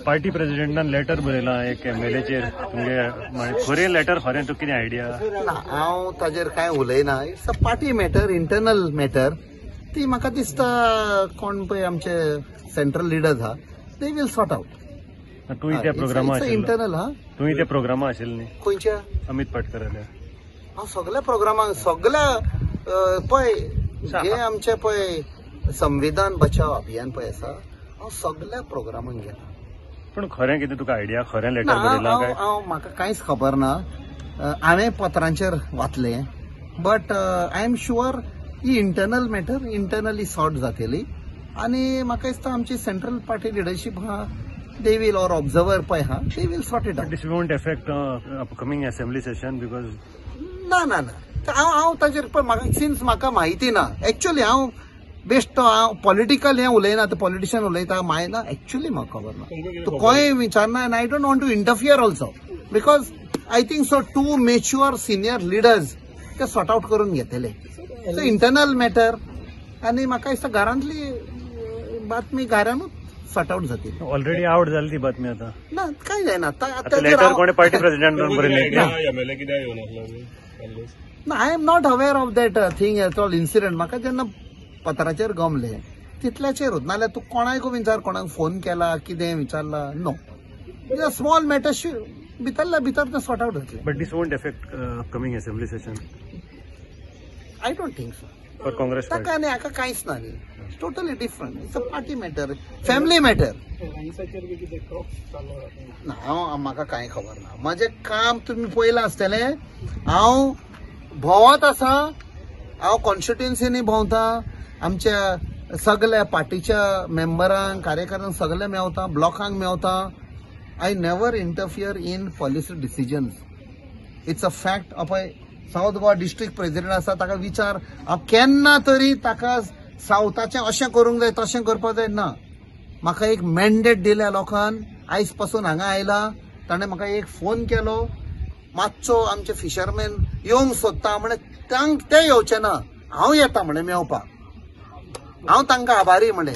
Party प्रेसिडेंटान letter बरयला एक एमएलएचेर तुमगे खरें लेटर खरें तुका कितें आयडिया? हांव ताजेर कांय उलयना. It's a party matter, internal matter. ती म्हाका दिसता कोण पळय आमचे सेंट्रल लिडर्स आहा दे विल सॉर्ट आउट. तूंय त्या प्रोग्रामा इंटरनल हा तूंय त्या प्रोग्रामा आशिल्ली न्ही खंयच्या अमित पाटकराल्या? हांव सगळ्या प्रोग्रामांक सगळ्या पळय जे आमचे पळय संविधान बचाव अभियान पळय आसा हांव सगळ्या प्रोग्रामांक गेला. पण खरें कितें तुका आयडिया? खरें लेटर बरयला काय? म्हाका कांयच खबर ना. हांवें पत्रांचेर वाचलें but I am sure he internal matter internally sort जातली आनी म्हाका दिसता आमची सेंट्रल पार्टी लिडरशीप आहा they will or observer पळय हा they will sort it out. This won't affect upcoming assembly session because ना हांव ताजेर पळय म्हाका सिन्स म्हाका म्हायती ना. एक्चुअली हांव बेस्ट हांव पॉलिटिकल हें उलयना. ते पॉलिटिशियन उलयता माय ना. एक्चुअली म्हाका खबर ना. तूं खंय विचारना आनी I don't want to interfere also because I think so too mature senior leaders ते सॉर्ट आउट करून घेतले. इंटरनल मॅटर आनी म्हाका दिसता घरांतली बातमी घरानूच सॉर्ट आउट जातली. ऑलरेडी आउट जाली ती बातमी आता ना काय जायना. लेटर कोणी पार्टी प्रेसिडेंटान बरयलें? I am not aware of that thing at all incident. म्हाका जेन्ना पत्राचेर गमले तितल्याचेरूच नाल्यार तूं कोणाक विचार कोणाक फोन केला कितें विचारला नो. स्मॉल मॅटर भितरल्या भितर ते सॉर्ट आउट जातले. But this won't affect upcoming assembly session? I don't think so. For Congress ताका आनी हाका कांयच ना. Totally different. It's a party matter, family matter. हांव म्हाका कांय खबर ना. म्हजें काम तुमी पळयलां आसतलें. हांव भोंवत आसा. हांव कॉन्स्टिट्युएन्सीनी भोंवता. आमच्या सगळ्या पार्टीच्या मेंबरांक कार्यकर्त्यांक सगळे मेवता. ब्लॉकांक मेवता. I never interfere in policy decisions. It's a fact. पळय साऊथ गोवा डिस्ट्रिक्ट प्रेसिडेंट आसा ताका विचार हांव केन्ना तरी ताका सावथाचें अशें करूंक जाय तशें करपाक जाय ना. म्हाका एक मॅन्डेट दिल्या लोकांन. आयज पासून हांगा आयला. ताणें म्हाका एक फोन केलो मातसो आमचे फिशरमॅन येवंक सोदता म्हणे ते येवचे ना हांव येता म्हणे मेवपाक. हांव तांकां आभारी म्हणे.